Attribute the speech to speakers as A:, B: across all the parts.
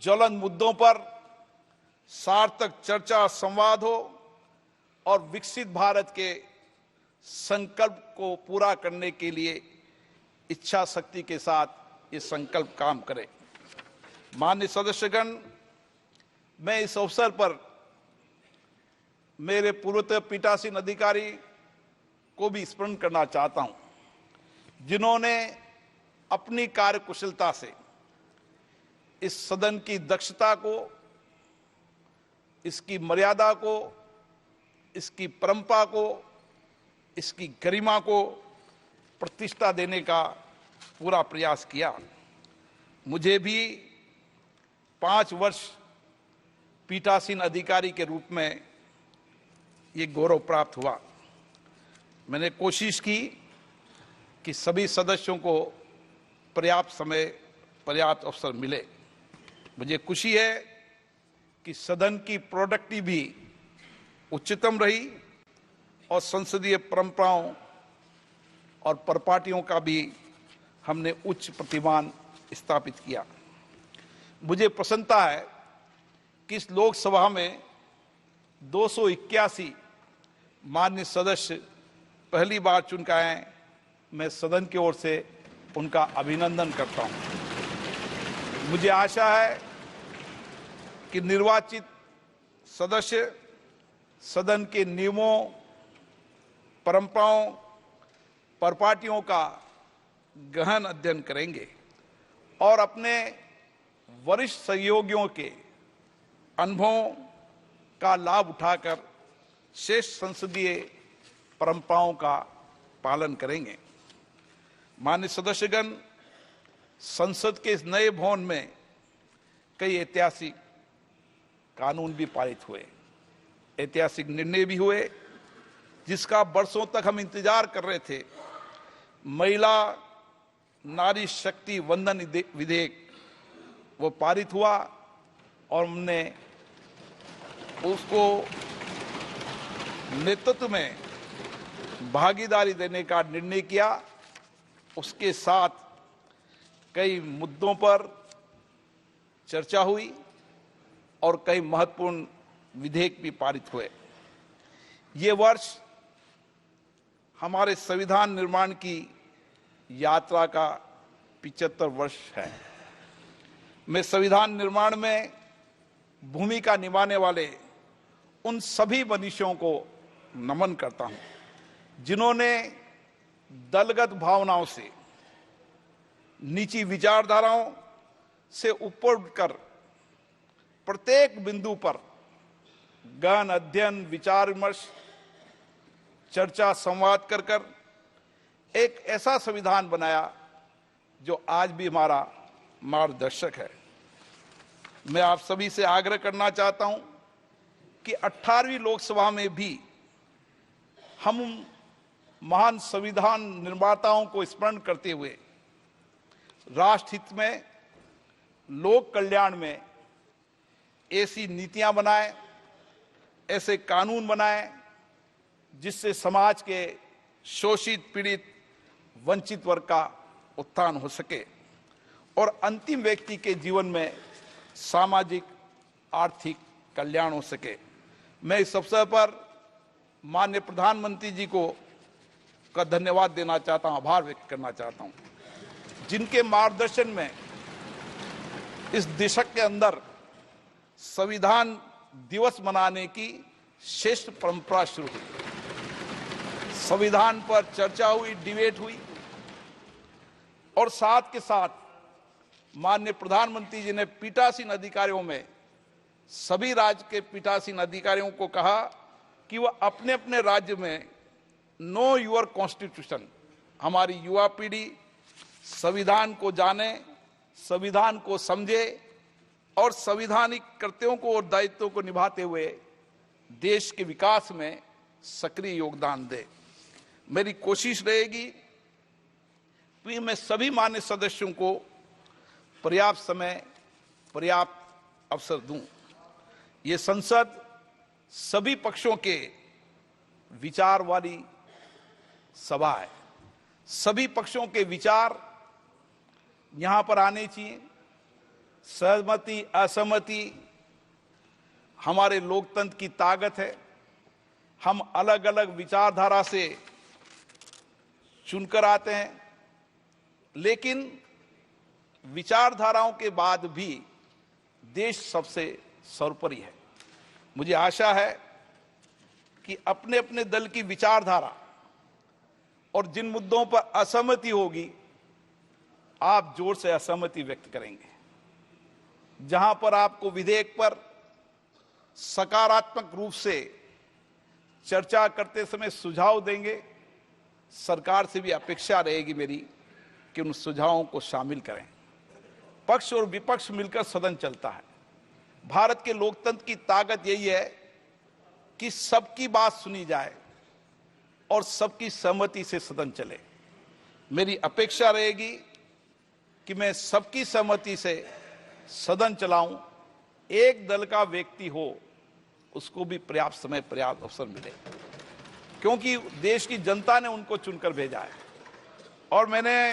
A: ज्वलंत मुद्दों पर सार्थक चर्चा संवाद हो और विकसित भारत के संकल्प को पूरा करने के लिए इच्छा शक्ति के साथ ये संकल्प काम करे। माननीय सदस्यगण, मैं इस अवसर पर मेरे पूर्वतन पीठासीन अधिकारी को भी स्मरण करना चाहता हूं, जिन्होंने अपनी कार्यकुशलता से इस सदन की दक्षता को, इसकी मर्यादा को, इसकी परंपरा को, इसकी गरिमा को प्रतिष्ठा देने का पूरा प्रयास किया। मुझे भी 5 वर्ष पीठासीन अधिकारी के रूप में ये गौरव प्राप्त हुआ। मैंने कोशिश की कि सभी सदस्यों को पर्याप्त समय, पर्याप्त अवसर मिले। मुझे खुशी है कि सदन की प्रोडक्टिविटी भी उच्चतम रही और संसदीय परंपराओं और परिपाटियों का भी हमने उच्च प्रतिमान स्थापित किया। मुझे प्रसन्नता है कि इस लोकसभा में 281 माननीय सदस्य पहली बार चुन के आए हैं। मैं सदन की ओर से उनका अभिनंदन करता हूं। मुझे आशा है कि निर्वाचित सदस्य सदन के नियमों, परंपराओं, परिपाटियों का गहन अध्ययन करेंगे और अपने वरिष्ठ सहयोगियों के अनुभवों का लाभ उठाकर शेष संसदीय परंपराओं का पालन करेंगे। माननीय सदस्यगण, संसद के इस नए भवन में कई ऐतिहासिक कानून भी पारित हुए, ऐतिहासिक निर्णय भी हुए, जिसका बरसों तक हम इंतजार कर रहे थे। महिला नारी शक्ति वंदन विधेयक वो पारित हुआ और हमने उसको नेतृत्व में भागीदारी देने का निर्णय किया। उसके साथ कई मुद्दों पर चर्चा हुई और कई महत्वपूर्ण विधेयक भी पारित हुए। ये वर्ष हमारे संविधान निर्माण की यात्रा का 75 वर्ष है। मैं संविधान निर्माण में भूमिका निभाने वाले उन सभी मनीषियों को नमन करता हूं, जिन्होंने दलगत भावनाओं से, नीची विचारधाराओं से ऊपर उठकर प्रत्येक बिंदु पर गहन अध्ययन, विचार विमर्श, चर्चा, संवाद कर एक ऐसा संविधान बनाया जो आज भी हमारा मार्गदर्शक है। मैं आप सभी से आग्रह करना चाहता हूं कि 18वीं लोकसभा में भी हम महान संविधान निर्माताओं को स्मरण करते हुए राष्ट्र हित में, लोक कल्याण में ऐसी नीतियां बनाएं, ऐसे कानून बनाएं जिससे समाज के शोषित, पीड़ित, वंचित वर्ग का उत्थान हो सके और अंतिम व्यक्ति के जीवन में सामाजिक, आर्थिक कल्याण हो सके। मैं इस अवसर पर माननीय प्रधानमंत्री जी को का धन्यवाद देना चाहता हूं, आभार व्यक्त करना चाहता हूं, जिनके मार्गदर्शन में इस दशक के अंदर संविधान दिवस मनाने की श्रेष्ठ परंपरा शुरू हुई। संविधान पर चर्चा हुई, डिबेट हुई और साथ के साथ माननीय प्रधानमंत्री जी ने पीठासीन अधिकारियों में सभी राज्य के पीठासीन अधिकारियों को कहा कि वह अपने अपने राज्य में नो योर कॉन्स्टिट्यूशन, हमारी युवा पीढ़ी संविधान को जाने, संविधान को समझे और संवैधानिक कर्तव्यों को और दायित्वों को निभाते हुए देश के विकास में सक्रिय योगदान दे। मेरी कोशिश रहेगी कि मैं सभी मान्य सदस्यों को पर्याप्त समय, पर्याप्त अवसर दूं। ये संसद सभी पक्षों के विचार वाली सभा है। सभी पक्षों के विचार यहां पर आने चाहिए, सहमति असहमति हमारे लोकतंत्र की ताकत है। हम अलग अलग विचारधारा से चुनकर आते हैं, लेकिन विचारधाराओं के बाद भी देश सबसे सर्वोपरि है। मुझे आशा है कि अपने अपने दल की विचारधारा और जिन मुद्दों पर असहमति होगी, आप जोर से असहमति व्यक्त करेंगे। जहां पर आपको विधेयक पर सकारात्मक रूप से चर्चा करते समय सुझाव देंगे, सरकार से भी अपेक्षा रहेगी मेरी कि उन सुझावों को शामिल करें। पक्ष और विपक्ष मिलकर सदन चलता है। भारत के लोकतंत्र की ताकत यही है कि सबकी बात सुनी जाए और सबकी सहमति से सदन चले। मेरी अपेक्षा रहेगी कि मैं सबकी सहमति से सदन चलाऊं। एक दल का व्यक्ति हो, उसको भी पर्याप्त समय, पर्याप्त अवसर मिले, क्योंकि देश की जनता ने उनको चुनकर भेजा है। और मैंने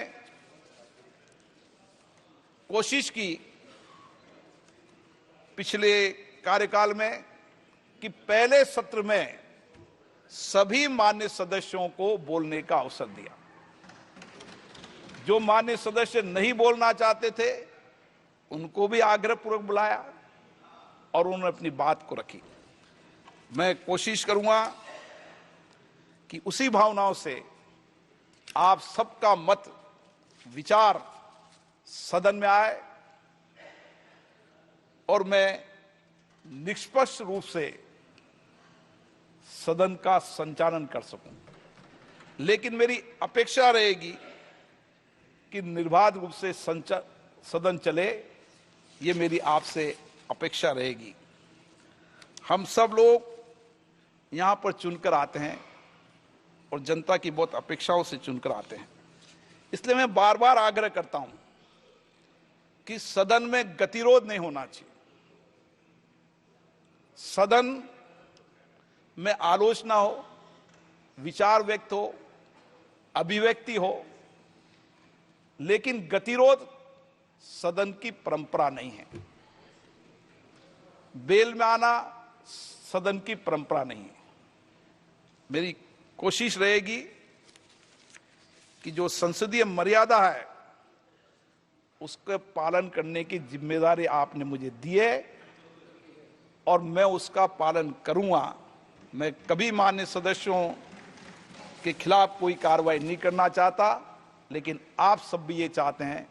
A: कोशिश की पिछले कार्यकाल में कि पहले सत्र में सभी मान्य सदस्यों को बोलने का अवसर दिया। जो मान्य सदस्य नहीं बोलना चाहते थे, उनको भी आग्रहपूर्वक बुलाया और उन्होंने अपनी बात को रखी। मैं कोशिश करूंगा कि उसी भावनाओं से आप सबका मत, विचार सदन में आए और मैं निष्पक्ष रूप से सदन का संचालन कर सकूं। लेकिन मेरी अपेक्षा रहेगी कि निर्बाध रूप से सदन चले, ये मेरी आपसे अपेक्षा रहेगी। हम सब लोग यहां पर चुनकर आते हैं और जनता की बहुत अपेक्षाओं से चुनकर आते हैं। इसलिए मैं बार बार आग्रह करता हूं कि सदन में गतिरोध नहीं होना चाहिए। सदन में आलोचना हो, विचार व्यक्त हो, अभिव्यक्ति हो, लेकिन गतिरोध सदन की परंपरा नहीं है। बेल में आना सदन की परंपरा नहीं है। मेरी कोशिश रहेगी कि जो संसदीय मर्यादा है, उसके पालन करने की जिम्मेदारी आपने मुझे दी है और मैं उसका पालन करूंगा। मैं कभी मान्य सदस्यों के खिलाफ कोई कार्रवाई नहीं करना चाहता, लेकिन आप सब भी ये चाहते हैं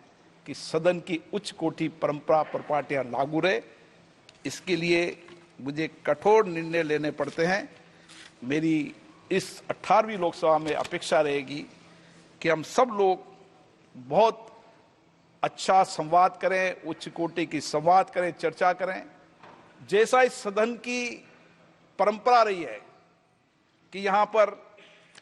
A: कि सदन की उच्च कोटि परंपरा परिपाटियां लागू रहे। इसके लिए मुझे कठोर निर्णय लेने पड़ते हैं। मेरी इस 18वीं लोकसभा में अपेक्षा रहेगी कि हम सब लोग बहुत अच्छा संवाद करें, उच्च कोटि की संवाद करें, चर्चा करें। जैसा इस सदन की परंपरा रही है कि यहाँ पर